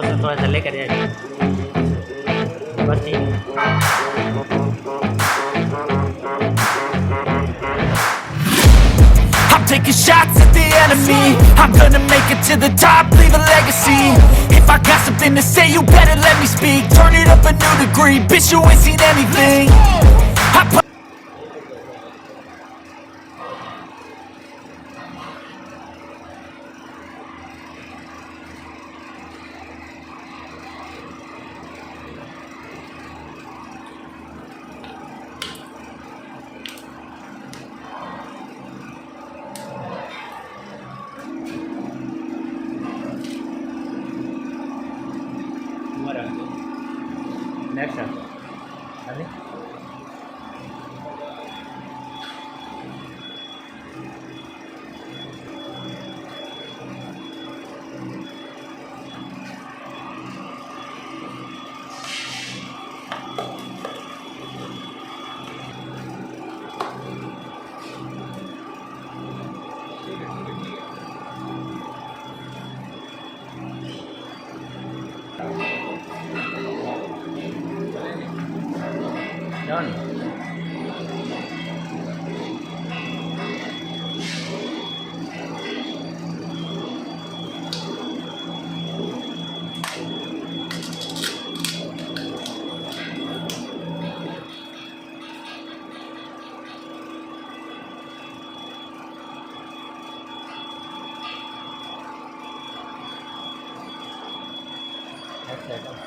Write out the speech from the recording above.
तो थोड़ा सा लेकर जाइए बस ठीक है। I'm taking shots at the enemy. I'm gonna make it to the top, leave a legacy. If I got something to say, you better let me speak. Turn it up a new degree, bitch, you ain't seen anything. I put next अभी done. That's it.